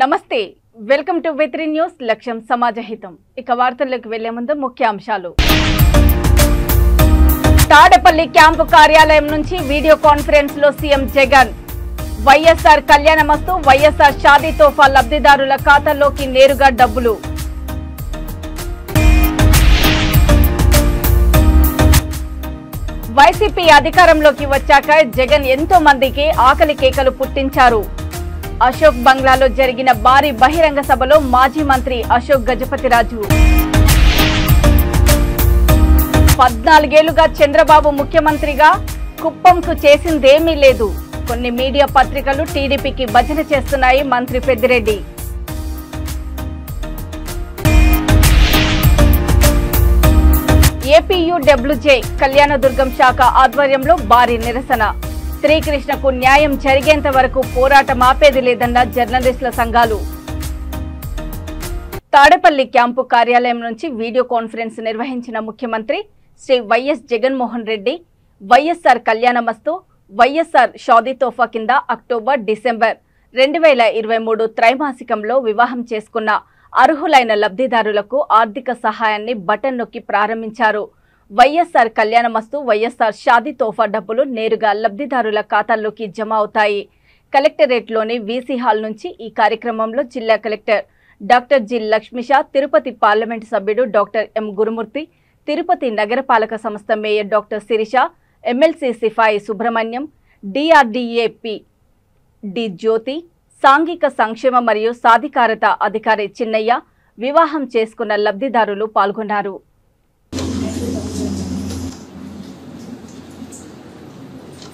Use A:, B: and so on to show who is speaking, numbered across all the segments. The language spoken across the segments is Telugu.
A: నమస్తే వెల్కమ్ టు V3 న్యూస్ లక్ష్యం సమాజహితం ఇక వార్తల్లోకి వెళ్లే ముందు ముఖ్యాంశాలు తాడపల్లి క్యాంపు కార్యాలయం నుంచి వీడియో కాన్ఫరెన్స్ లో సీఎం జగన్ వైఎస్ఆర్ కళ్యాణమస్తు వైఎస్ఆర్ షాదీ తోఫా లబ్ధిదారుల ఖాతాల్లోకి నేరుగా డబ్బులు వైసీపీ అధికారంలోకి వచ్చాక జగన్ ఎంతో మందికి ఆకలి కేకలు పుట్టించారు అశోక్ బంగ్లాలో జరిగిన భారీ బహిరంగ సభలో మాజీ మంత్రి అశోక్ గజపతిరాజు 14 ఏళ్లుగా చంద్రబాబు ముఖ్యమంత్రిగా కుప్పంకు చేసిందేమీ లేదు కొన్ని మీడియా పత్రికలు టీడీపీకి భజన చేస్తున్నాయి మంత్రి పెద్దిరెడ్డి ఏపీయూడబ్ల్యూజే కళ్యాణదుర్గం శాఖ ఆధ్వర్యంలో భారీ నిరసన శ్రీకృష్ణకు న్యాయం జరిగేంత వరకు పోరాటం ఆపేది లేదన్న జర్నలిస్టుల సంఘాలు తాడపల్లి క్యాంపు కార్యాలయం నుంచి వీడియో కాన్ఫరెన్స్ నిర్వహించిన ముఖ్యమంత్రి శ్రీ వైఎస్ జగన్మోహన్ రెడ్డి వైఎస్ఆర్ కళ్యాణమస్తు వైఎస్ఆర్ షాదీ తోఫా కింద అక్టోబర్ డిసెంబర్ 2023 త్రైమాసికంలో వివాహం చేసుకున్న అర్హులైన లబ్ధిదారులకు ఆర్థిక సహాయాన్ని బటన్ నొక్కి ప్రారంభించారు వైఎస్ఆర్ కళ్యాణమస్తు వైఎస్ఆర్ షాదీ తోఫా డబ్బులు నేరుగా లబ్ధిదారుల ఖాతాల్లోకి జమ అవుతాయి కలెక్టరేట్లోని వీసీ హాల్ నుంచి ఈ కార్యక్రమంలో జిల్లా collector doctor G Lakshmisha Tirupati parliament సభ్యుడు డాక్టర్ ఎం గురుమూర్తి తిరుపతి నగరపాలక సంస్థ mayor doctor Sirisha MLC Sipai Subrahmanyam DRDA PD D Jyothi సాంఘిక సంక్షేమ మరియు సాధికారత అధికారి చిన్నయ్య వివాహం చేసుకున్న లబ్ధిదారులు పాల్గొన్నారు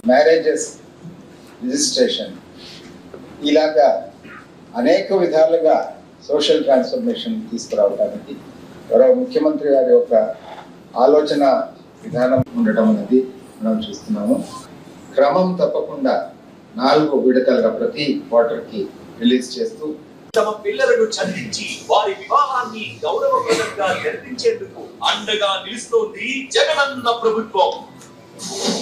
B: మ్యారేజెస్ రిజిస్ట్రేషన్ ఇలాగా అనేక విధాలుగా సోషల్ ట్రాన్స్ఫర్మేషన్ తీసుకురావడానికి గౌరవ ముఖ్యమంత్రి గారి యొక్క ఆలోచన విధానం ఉండటం అనేది మనం చూస్తున్నాము క్రమం తప్పకుండా 4 విడతలుగా ప్రతి క్వార్టర్కి రిలీజ్ చేస్తూ
C: తమ పిల్లలను చదివించి వారి వివాహాన్ని గౌరవప్రదంగా జరిపించేందుకు అండగా నిలుస్తోంది జగనన్న ప్రభుత్వం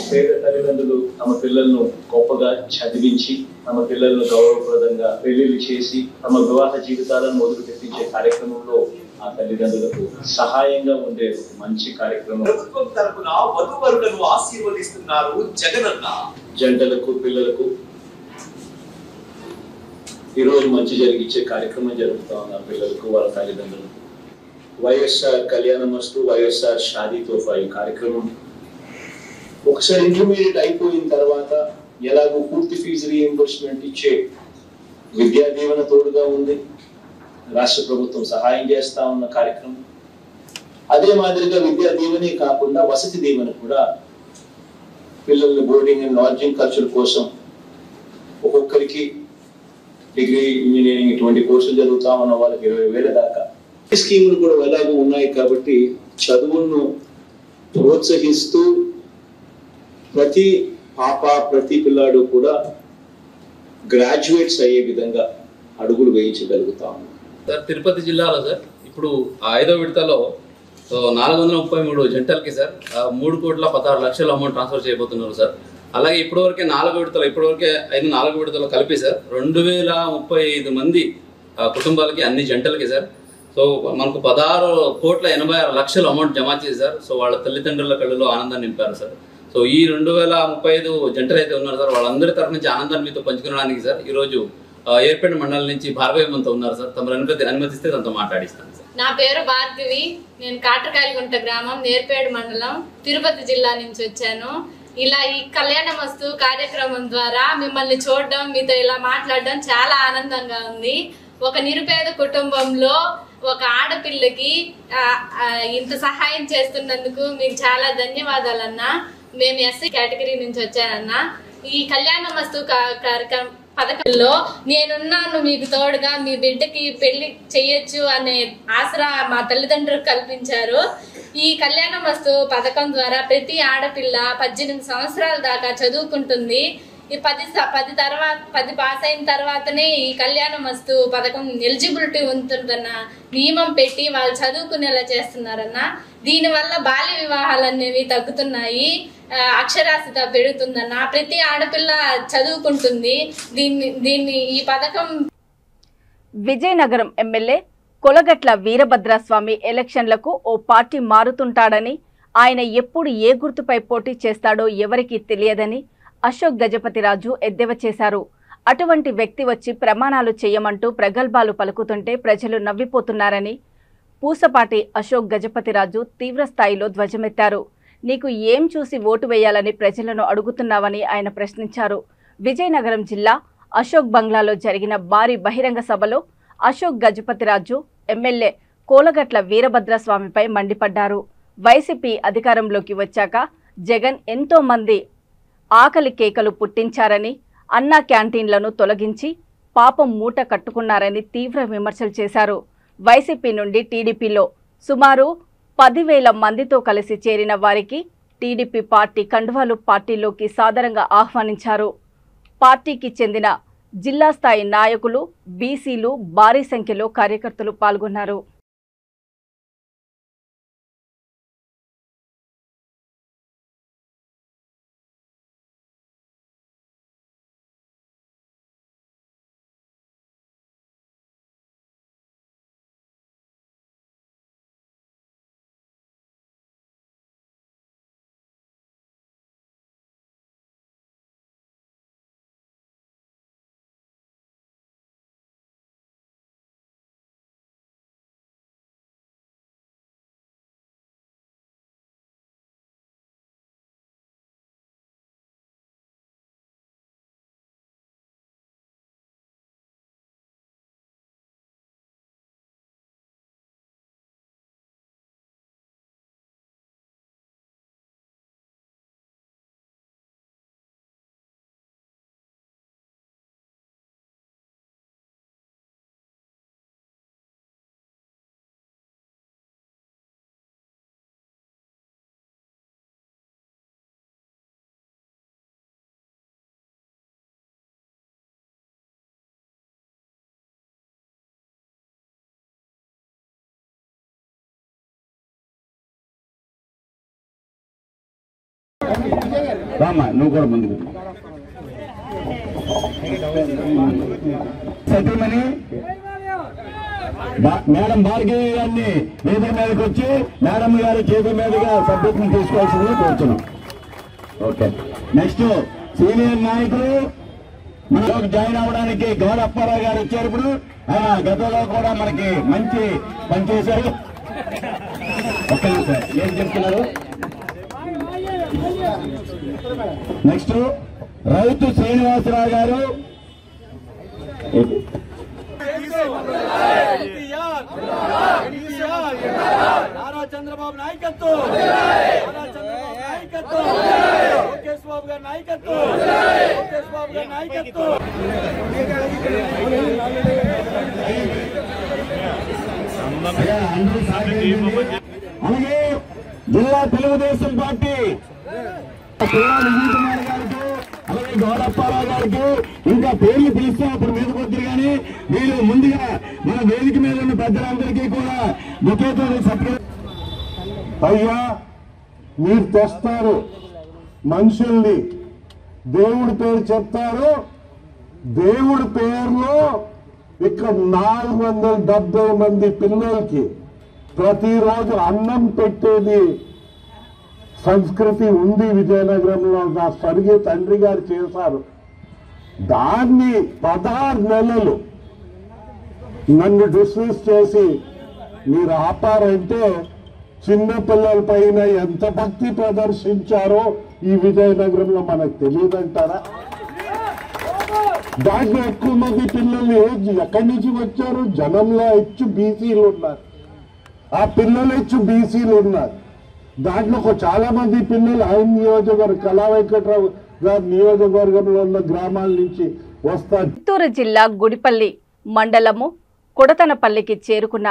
D: పేద తల్లిదండ్రులు తమ పిల్లలను గొప్పగా చదివించి తమ పిల్లలను గౌరవప్రదంగా పెళ్లిళ్ళు చేసి తమ వివాహ జీవితాలను మొదలు పెట్టించే కార్యక్రమంలో ఆ తల్లిదండ్రులకు సహాయంగా ఉండే మంచి కార్యక్రమం
C: ప్రభుత్వం తరపున వధువరులను ఆశీర్వదిస్తున్నారు జగనన్న
D: జంటలకు పిల్లలకు ఈరోజు మంచి జరిగించే కార్యక్రమం జరుగుతూ ఉంది పిల్లలకు వాళ్ళ తల్లిదండ్రులకు వైఎస్ఆర్ కళ్యాణమస్తు వైఎస్ఆర్ షాదీ తోఫా ఈ కార్యక్రమం ఒకసారి ఇంటర్మీడియట్ అయిపోయిన తర్వాత ఎలాగో పూర్తి ఫీజు రీఎంబర్స్మెంట్ ఇచ్చే విద్యా దీవెన తోడుగా ఉంది రాష్ట్ర ప్రభుత్వం సహాయం చేస్తా ఉన్న కార్యక్రమం అదే మాదిరిగా విద్యా దీవెనే కాకుండా వసతి దీవెన కూడా పిల్లల బోర్డింగ్ అండ్ లాడ్జింగ్ ఖర్చుల కోసం ఒక్కొక్కరికి డిగ్రీ ఇంజనీరింగ్ ఇటువంటి కోర్సులు జరుగుతా ఉన్న వాళ్ళకి 20,000 దాకా ఈ స్కీములు కూడా ఎలాగో ఉన్నాయి కాబట్టి చదువులను ప్రోత్సహిస్తూ ప్రతి పాప ప్రతి పిల్లాడు కూడా గ్రాడ్యుయేట్స్ అయ్యే విధంగా అడుగులు వేయించగలుగుతా ఉన్నాం
E: సార్ తిరుపతి జిల్లాలో సార్ ఇప్పుడు 5వ విడతలో 433 జంటలకి సార్ 3,16,00,000 అమౌంట్ ట్రాన్స్ఫర్ చేయబోతున్నారు సార్ అలాగే ఇప్పటివరకే 4వ విడతలో ఇప్పటివరకే 4వ విడతలో కలిపి సార్ 2,035 మంది కుటుంబాలకి అన్ని జంటలకి సార్ సో మనకు 16,86,00,000 అమౌంట్ జమ చేసి సార్ సో వాళ్ళ తల్లిదండ్రుల కళ్ళలో ఆనందాన్ని నింపారు సార్ సో ఈ 2,035 జంటలు అయితే ఉన్నారు సార్ వాళ్ళందరి తరఫు నుంచి ఆనందాన్ని మీతో పంచుకోవడానికి సార్ ఈరోజు ఏర్పేట మండలం నుంచి భార్గవిమంతో ఉన్నారు సార్ తమ అనుమతిస్తే తనతో మాట్లాడిస్తాను సార్
F: నా పేరు భార్గవి నేను కాట్రకాయలగుంట గ్రామం నేర్పేట మండలం తిరుపతి జిల్లా నుంచి వచ్చాను ఇలా ఈ కళ్యాణమస్తు కార్యక్రమం ద్వారా మిమ్మల్ని చూడడం మీతో ఇలా మాట్లాడడం చాలా ఆనందంగా ఉంది ఒక నిరుపేద కుటుంబంలో ఒక ఆడపిల్లకి ఇంత సహాయం చేస్తున్నందుకు మీకు చాలా ధన్యవాదాలన్నా మేము ఎస్సీ కేటగిరీ నుంచి వచ్చానన్నా ఈ కళ్యాణమస్తు కార్యక్రమం పథకంలో నేనున్నాను మీకు తోడుగా మీ బిడ్డకి పెళ్లి చెయ్యొచ్చు అనే ఆసరా మా తల్లిదండ్రులు కల్పించారు ఈ కళ్యాణమస్తు పథకం ద్వారా ప్రతి ఆడపిల్ల 18 సంవత్సరాల దాకా చదువుకుంటుంది ఈ 10 పాస్ అయిన తర్వాతనే ఈ కళ్యాణమస్తు పథకం ఎలిజిబిలిటీ ఉంటుందన్న నియమం పెట్టి వాళ్ళు చదువుకునేలా చేస్తున్నారన్న దీనివల్ల బాల్య వివాహాలు అనేవి తగ్గుతున్నాయి అక్షరాస్యత పెరుగుతుందన్న ప్రతి ఆడపిల్ల చదువుకుంటుంది దీన్ని ఈ పథకం
A: విజయనగరం ఎమ్మెల్యే కొలగట్ల వీరభద్రస్వామి ఎలక్షన్లకు ఓ పార్టీ మారుతుంటాడని, ఆయన ఎప్పుడు ఏ గుర్తుపై పోటీ చేస్తాడో ఎవరికీ తెలియదని అశోక్ గజపతిరాజు ఎద్దేవా చేశారు. అటువంటి వ్యక్తి వచ్చి ప్రమాణాలు చేయమంటూ ప్రగల్భాలు పలుకుతుంటే ప్రజలు నవ్విపోతున్నారని పూసపాటి అశోక్ గజపతిరాజు తీవ్రస్థాయిలో ధ్వజమెత్తారు. నీకు ఏం చూసి ఓటు వేయాలని ప్రజలను అడుగుతున్నావని ఆయన ప్రశ్నించారు. విజయనగరం జిల్లా అశోక్ బంగ్లాలో జరిగిన భారీ బహిరంగ సభలో అశోక్ గజపతిరాజు ఎమ్మెల్యే కోలగట్ల వీరభద్రస్వామిపై మండిపడ్డారు. వైసీపీ అధికారంలోకి వచ్చాక జగన్ ఎంతో మంది ఆకలి కేకలు పుట్టించారని, అన్నా క్యాంటీన్లను తొలగించి పాపం మూట కట్టుకున్నారని తీవ్ర విమర్శలు చేశారు. వైసీపీ నుండి టీడీపీలో సుమారు 10,000 మందితో కలిసి చేరిన వారికి టీడీపీ పార్టీ కండువాలు పార్టీలోకి సాదరంగా ఆహ్వానించారు. పార్టీకి చెందిన జిల్లా స్థాయి నాయకులు, బీసీలు భారీ సంఖ్యలో కార్యకర్తలు పాల్గొన్నారు.
G: రామ్మా నువ్వు కూడా ముందుకు సత్యమని మేడం భార్గవి గారిని వేదిక మీదకి వచ్చి మేడం గారి చేతి మీదుగా సబ్జెక్ట్ని తీసుకోవాల్సింది కోరుతున్నాం. ఓకే, నెక్స్ట్ సీనియర్ నాయకులు మనలోకి జాయిన్ అవ్వడానికి గౌడ అప్పారావు గారు వచ్చారు. ఇప్పుడు ఆయన గతంలో కూడా మనకి మంచి పనిచేశారు. ఒక్క నిమిషం ఏం చెప్తున్నారు? నెక్స్ట్ రౌతు శ్రీనివాసరావు గారు.
H: నారా చంద్రబాబు నాయకత్వం, లోకేష్ బాబు గారి నాయకత్వం, లోకేష్ బాబు గారి నాయకత్వం.
G: అలాగే జిల్లా తెలుగుదేశం పార్టీ విజయ్ కుమార్ గారికి, అలాగే గౌడప్పారావు గారికి ఇంకా పేర్లు పిలిస్తే అప్పుడు మీద కొద్దిరు కానీ వీళ్ళు ముందుగా మన వేదిక మీద ఉన్న పెద్దలందరికీ కూడా బొకేతో సపరేట్.
I: అయ్యా మీరు తెస్తారు మనుషుల్ని, దేవుడి పేరు చెప్తారు. దేవుడి పేరులో ఇక్కడ 470 మంది పిల్లలకి ప్రతిరోజు అన్నం పెట్టేది సంస్కృతి ఉంది విజయనగరంలో. నా స్వర్గీయ తండ్రి గారు చేశారు. దాన్ని 16 నెలలు నన్ను డిస్మిస్ చేసి మీరు ఆపారంటే చిన్నపిల్లల పైన ఎంత భక్తి ప్రదర్శించారో ఈ విజయనగరంలో మనకు తెలియదంటారా? దాంట్లో ఎక్కువ మంది పిల్లలు ఎక్కడి నుంచి వచ్చారు? జనంలో హెచ్చు బీసీలు ఉన్నారు, ఆ పిల్లలు హెచ్చు బీసీలు ఉన్నారు. దాంట్లో చాలా మంది పిల్లలు ఆయన నియోజకవర్గం కళా వెంకట్రావు గారి నియోజకవర్గంలో ఉన్న గ్రామాల నుంచి వస్తారు.
A: చిత్తూరు జిల్లా గుడిపల్లి మండలము కొడతనపల్లికి చేరుకున్న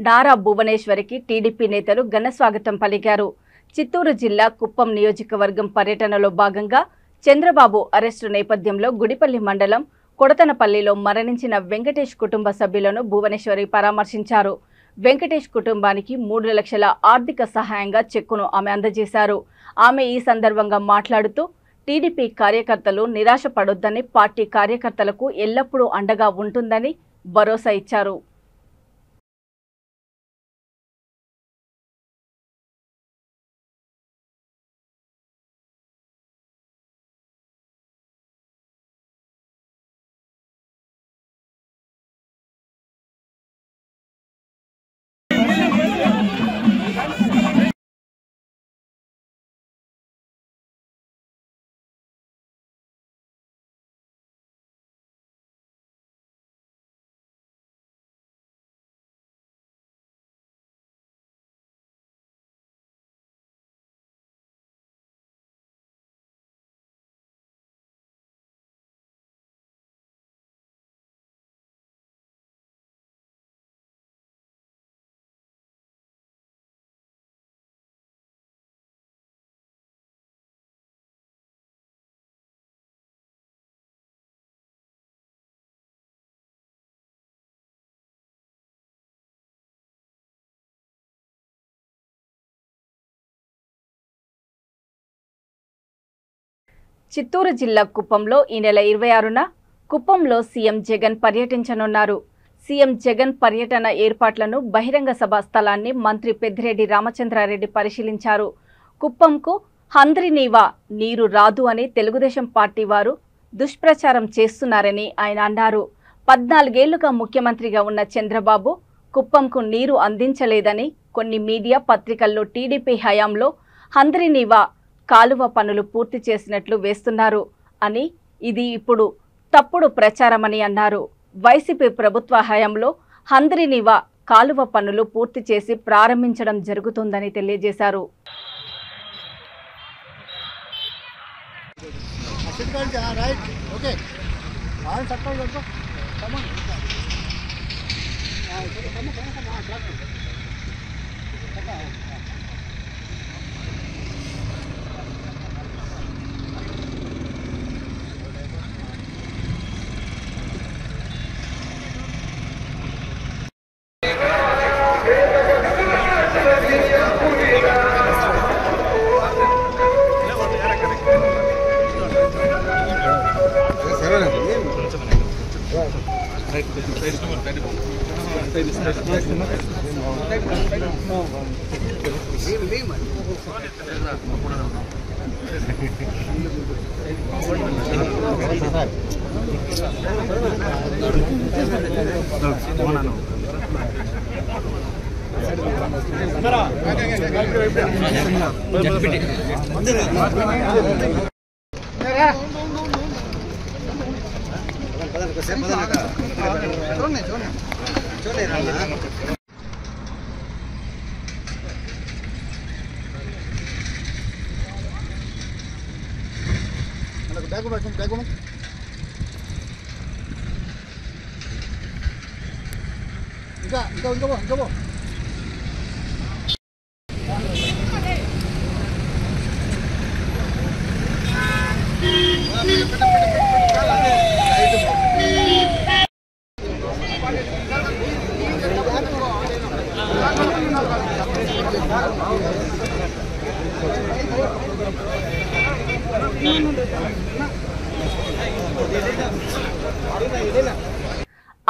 A: నారా భువనేశ్వరికి టీడీపీ నేతలు ఘనస్వాగతం పలికారు. చిత్తూరు జిల్లా కుప్పం నియోజకవర్గం పర్యటనలో భాగంగా చంద్రబాబు అరెస్టు నేపథ్యంలో గుడిపల్లి మండలం కొడతనపల్లిలో మరణించిన వెంకటేష్ కుటుంబ సభ్యులను భువనేశ్వరి పరామర్శించారు. వెంకటేష్ కుటుంబానికి 3 లక్షల ఆర్థిక సహాయంగా చెక్కును ఆమె అందజేశారు. ఆమె ఈ సందర్భంగా మాట్లాడుతూ టీడీపీ కార్యకర్తలు నిరాశపడొద్దని, పార్టీ కార్యకర్తలకు ఎల్లప్పుడూ అండగా ఉంటుందని భరోసా ఇచ్చారు. చిత్తూరు జిల్లా కుప్పంలో ఈ నెల 26న కుప్పంలో సీఎం జగన్ పర్యటించనున్నారు. సీఎం జగన్ పర్యటన ఏర్పాట్లను బహిరంగ సభ స్థలాన్ని మంత్రి పెద్దిరెడ్డి రామచంద్రారెడ్డి పరిశీలించారు. కుప్పంకు హంద్రినీవా నీరు రాదు అని తెలుగుదేశం పార్టీ వారు దుష్ప్రచారం చేస్తున్నారని ఆయన అన్నారు. 14 ఏళ్లుగా ముఖ్యమంత్రిగా ఉన్న చంద్రబాబు కుప్పంకు నీరు అందించలేదని కొన్ని మీడియా పత్రికల్లో టీడీపీ హయాంలో హంద్రినీవా కాలువ పనులు పూర్తి చేసినట్లు వేస్తున్నారు అని ఇది ఇప్పుడు తప్పుడు ప్రచారమని అన్నారు. వైసీపీ ప్రభుత్వ హయాంలో హంద్రినీవా కాలువ పనులు పూర్తి చేసి ప్రారంభించడం జరుగుతుందని తెలియజేశారు.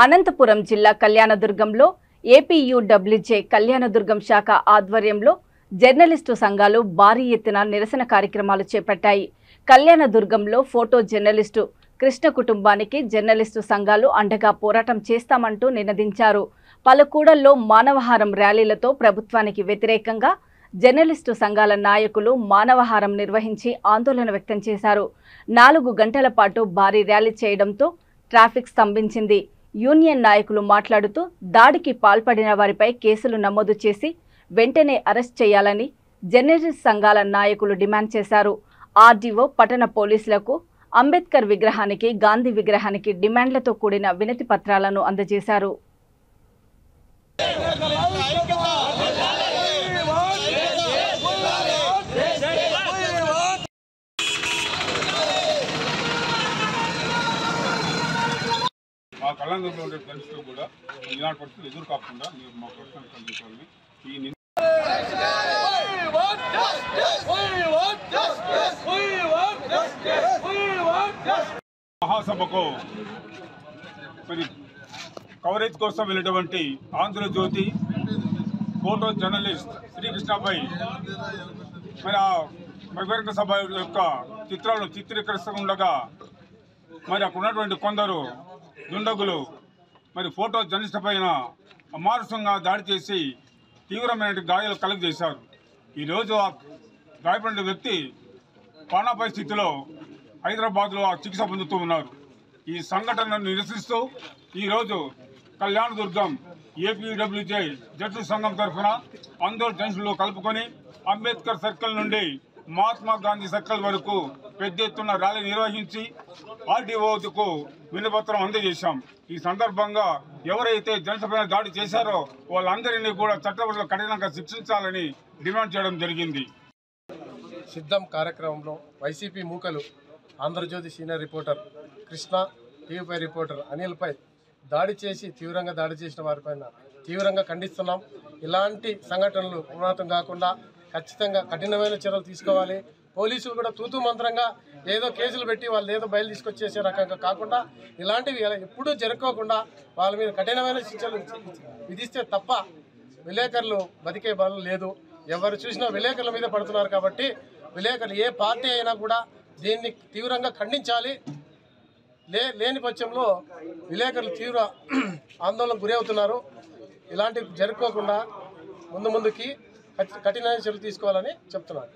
A: అనంతపురం జిల్లా కళ్యాణదుర్గంలో ఏపీయూడబ్ల్యూజే కళ్యాణదుర్గం శాఖ ఆధ్వర్యంలో జర్నలిస్టు సంఘాలు భారీ ఎత్తున నిరసన కార్యక్రమాలు చేపట్టాయి. కళ్యాణదుర్గంలో ఫోటో జర్నలిస్టు కృష్ణ కుటుంబానికి జర్నలిస్టు సంఘాలు అండగా పోరాటం చేస్తామంటూ నినదించారు. పలుకూడల్లో మానవహారం ర్యాలీలతో ప్రభుత్వానికి వ్యతిరేకంగా జర్నలిస్టు సంఘాల నాయకులు మానవహారం నిర్వహించి ఆందోళన వ్యక్తం చేశారు. 4 గంటల పాటు భారీ ర్యాలీ చేయడంతో ట్రాఫిక్ స్తంభించింది. యూనియన్ నాయకులు మాట్లాడుతూ దాడికి పాల్పడిన వారిపై కేసులు నమోదు చేసి వెంటనే అరెస్ట్ చేయాలని జర్నలిస్ట్ సంఘాల నాయకులు డిమాండ్ చేశారు. ఆర్డీఓ పట్టణ పోలీసులకు అంబేద్కర్ విగ్రహానికి గాంధీ విగ్రహానికి డిమాండ్లతో కూడిన వినతి పత్రాలను అందజేశారు.
J: ఆ కళ్యాణదుర్గంలో ఉండే జర్నలిస్టులు కూడా ఇలాంటి పరిస్థితులు ఎదురు కాకుండా మీరు మా ప్రశ్నలు కలిగించాలని ఈ మహాసభకు మరి కవరేజ్ కోసం వెళ్ళేటువంటి ఆంధ్రజ్యోతి ఫోటో జర్నలిస్ట్ శ్రీకృష్ణపై మరి ఆ బహిరంగ సభ యొక్క చిత్రాలను చిత్రీకరిస్తుండగా మరి అక్కడ ఉన్నటువంటి కొందరు దుండగులు మరి ఫోటో జర్నలిస్ట్ పైన అమానుషంగా దాడి చేసి తీవ్రమైన గాయాలు కలుగజేశారు. ఈరోజు ఆ గాయపడిన వ్యక్తి ప్రాణాపాయ స్థితిలో హైదరాబాద్లో చికిత్స పొందుతూ ఉన్నారు. ఈ సంఘటనను నిరసిస్తూ ఈరోజు కళ్యాణదుర్గం ఏపీడబ్ల్యూజే జట్టు సంఘం తరఫున ఆందోళన జంక్షన్లో కలుపుకొని అంబేద్కర్ సర్కిల్ నుండి మహాత్మా గాంధీ సర్కిల్ వరకు పెద్ద ఎత్తున ర్యాలీ నిర్వహించి ఆర్డీఓకు వినపత్రం అందజేశాం. ఈ సందర్భంగా ఎవరైతే జనసభ దాడి చేశారో వాళ్ళందరినీ కూడా చట్టపరంగా కఠినంగా శిక్షించాలని డిమాండ్ చేయడం జరిగింది.
K: సిద్ధం కార్యక్రమంలో వైసీపీ మూకలు ఆంధ్రజ్యోతి సీనియర్ రిపోర్టర్ కృష్ణ, టీవీపై రిపోర్టర్ అనిల్పై దాడి చేసి తీవ్రంగా దాడి చేసిన వారిపైన తీవ్రంగా ఖండిస్తున్నాం. ఇలాంటి సంఘటనలు పునరావృతం కాకుండా ఖచ్చితంగా కఠినమైన చర్యలు తీసుకోవాలి. పోలీసులు కూడా తూతూ మంత్రంగా ఏదో కేసులు పెట్టి వాళ్ళు ఏదో బయలు తీసుకొచ్చేసే రకంగా కాకుండా ఇలాంటివి ఎప్పుడూ జరుపుకోకుండా వాళ్ళ మీద కఠినమైన శిక్షలు విధిస్తే తప్ప విలేకరులు బతికే బలం లేదు. ఎవరు చూసినా విలేకరుల మీద పడుతున్నారు. కాబట్టి విలేకరులు ఏ పార్టీ అయినా కూడా దీన్ని తీవ్రంగా ఖండించాలి. లేని పక్షంలో విలేకరులు తీవ్ర ఆందోళనకు గురి అవుతున్నారు. ఇలాంటివి జరుపుకోకుండా ముందుకి కఠినమైన చర్యలు తీసుకోవాలని చెప్తున్నారు.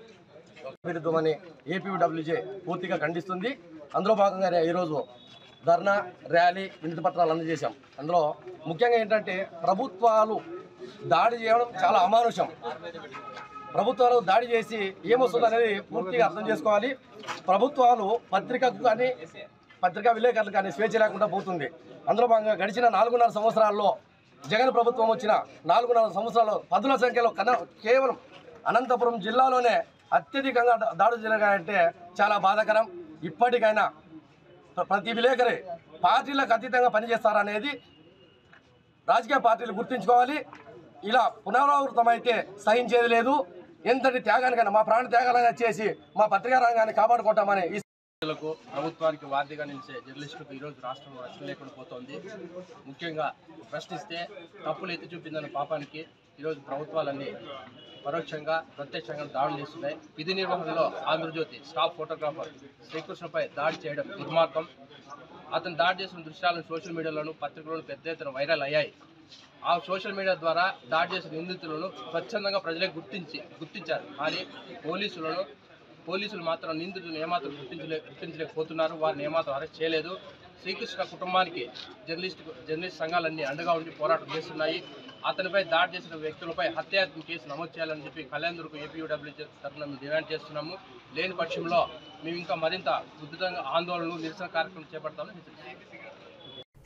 L: విరుద్ధమని ఏపీడబ్ల్యూజే పూర్తిగా ఖండిస్తుంది. అందులో భాగంగానే ఈరోజు ధర్నా, ర్యాలీ, వినతి పత్రాలు అందజేశాం. అందులో ముఖ్యంగా ఏంటంటే ప్రభుత్వాలు దాడి చేయడం చాలా అమానుషం. ప్రభుత్వాలు దాడి చేసి ఏమొస్తుంది అనేది పూర్తిగా అర్థం చేసుకోవాలి. ప్రభుత్వాలు పత్రికకు కానీ పత్రికా విలేకరులు కానీ స్వేచ్ఛ లేకుండా పోతుంది. అందులో భాగంగా గడిచిన 4.5 సంవత్సరాల్లో జగన్ ప్రభుత్వం వచ్చిన 4.5 సంవత్సరాల్లో పదుల సంఖ్యలో కేవలం అనంతపురం జిల్లాలోనే అత్యధికంగా దాడులు జరిగాయంటే చాలా బాధాకరం. ఇప్పటికైనా ప్రతి విలేకరి పార్టీలకు అతీతంగా పనిచేస్తారనేది రాజకీయ పార్టీలు గుర్తుంచుకోవాలి. ఇలా పునరావృతమైతే సహించేది లేదు. ఎంతటి త్యాగానికైనా మా ప్రాణ త్యాగాలైనా చేసి మా పత్రికా రంగాన్ని కాపాడుకుంటామని
K: ప్రభుత్వానికి వార్తగా నిలిచే జర్నలిస్టులకు ఈరోజు రాష్ట్రంలో రక్షణ లేకుండా పోతోంది. ముఖ్యంగా ప్రశ్నిస్తే తప్పులు ఎత్తి చూపిందన్న పాపానికి ఈరోజు ప్రభుత్వాలన్నీ పరోక్షంగా ప్రత్యక్షంగా దాడులు చేస్తున్నాయి. విధి నిర్వహణలో ఆంధ్రజ్యోతి స్టాఫ్ ఫోటోగ్రాఫర్ శ్రీకృష్ణపై దాడి చేయడం దుర్మార్గం. అతను దాడి చేసిన దృశ్యాలను సోషల్ మీడియాలోను పత్రికలను పెద్ద ఎత్తున వైరల్ అయ్యాయి. ఆ సోషల్ మీడియా ద్వారా దాడి చేసిన నిందితులను స్వచ్ఛందంగా ప్రజలే గుర్తించారు. కానీ పోలీసులు మాత్రం నిందితులను ఏమాత్రం గుర్తించలేకపోతున్నారు. వారిని ఏమాత్రం అరెస్ట్ చేయలేదు. శ్రీకృష్ణ కుటుంబానికి జర్నలిస్ట్ సంఘాలన్నీ అండగా ఉండి పోరాటం చేస్తున్నాయి. అతనిపై దాడి చేసిన వ్యక్తులపై హత్యాయత్నం కేసు నమోదు చేయాలని చెప్పి కళ్యాణదుర్గం ఏపీడబ్ల్యూజే తరఫున మేము డిమాండ్ చేస్తున్నాము. లేని పక్షంలో మేము ఇంకా మరింత ఉధృతంగా ఆందోళనలు, నిరసన కార్యక్రమం చేపడతామని.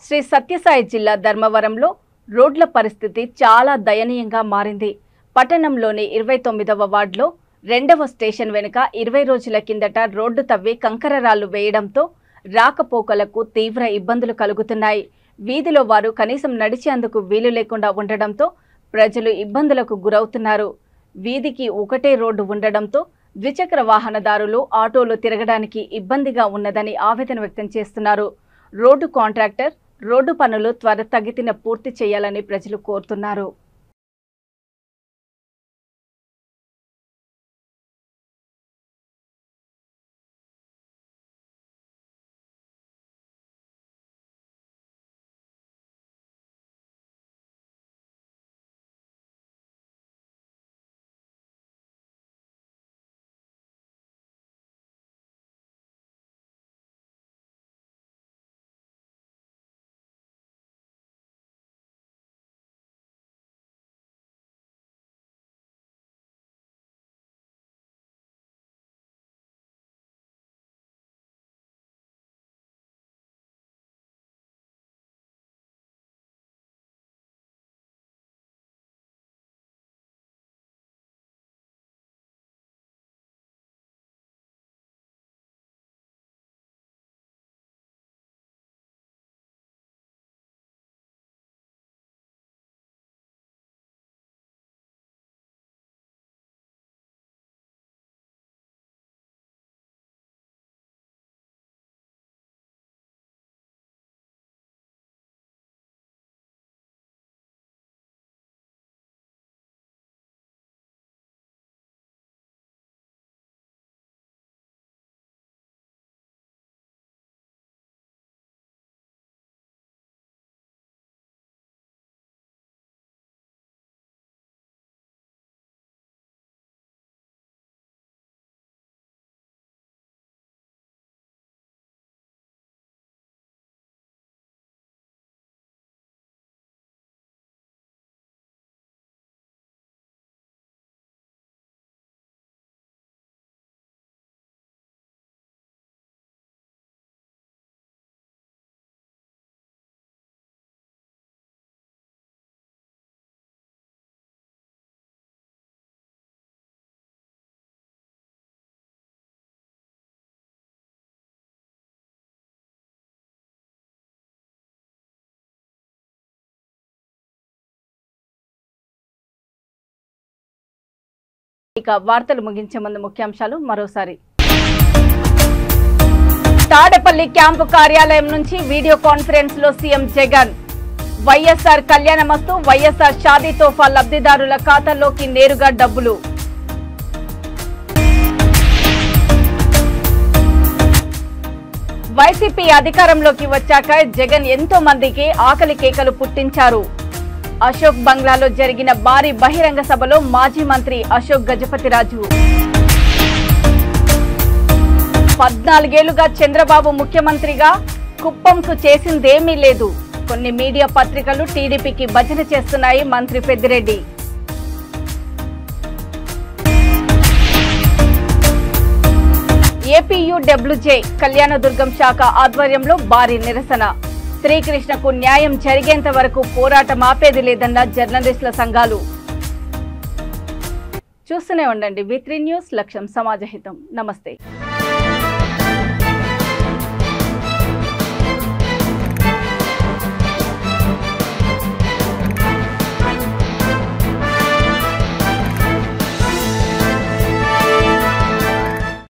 A: శ్రీ సత్యసాయి జిల్లా ధర్మవరంలో రోడ్ల పరిస్థితి చాలా దయనీయంగా మారింది. పట్టణంలోని 29వ వార్డులో 2వ స్టేషన్ వెనుక 20 రోజుల కిందట రోడ్డు తవ్వి కంకర రాళ్లు వేయడంతో రాకపోకలకు తీవ్ర ఇబ్బందులు కలుగుతున్నాయి. వీధిలో వారు కనీసం నడిచేందుకు వీలు లేకుండా ఉండడంతో ప్రజలు ఇబ్బందులకు గురవుతున్నారు. వీధికి ఒకటే రోడ్డు ఉండడంతో ద్విచక్ర వాహనదారులు, ఆటోలు తిరగడానికి ఇబ్బందిగా ఉన్నదని ఆవేదన వ్యక్తం చేస్తున్నారు. రోడ్డు కాంట్రాక్టర్ రోడ్డు పనులు త్వరితగతిన పూర్తి చేయాలని ప్రజలు కోరుతున్నారు. ఇక వార్తలు ముగించే ముందు ముఖ్యాంశాలు మరోసారి. తాడేపల్లి క్యాంపు కార్యాలయం నుంచి వీడియో కాన్ఫరెన్స్ లో సీఎం జగన్. వైఎస్ఆర్ కళ్యాణమస్తు, వైఎస్ఆర్ షాదీ తోఫా లబ్ధిదారుల ఖాతాల్లోకి నేరుగా డబ్బులు. వైసీపీ అధికారంలోకి వచ్చాక జగన్ ఎంతో మందికి ఆకలి కేకలు పుట్టించారు. అశోక్ బంగ్లాలో జరిగిన భారీ బహిరంగ సభలో మాజీ మంత్రి అశోక్ గజపతిరాజు. 14 ఏళ్లుగా చంద్రబాబు ముఖ్యమంత్రిగా కుప్పంకు చేసిందేమీ లేదు. కొన్ని మీడియా పత్రికలు టీడీపీకి భజన చేస్తున్నాయి మంత్రి పెద్దిరెడ్డి. ఏపీయూడబ్ల్యూజే కళ్యాణదుర్గం శాఖ ఆధ్వర్యంలో భారీ నిరసన. శ్రీకృష్ణకు న్యాయం జరిగేంత వరకు పోరాటం ఆపేది లేదన్న జర్నలిస్టుల సంఘాలు. చూస్తూనే ఉండండి V3 న్యూస్, లక్ష్యం సమాజహితం. నమస్తే.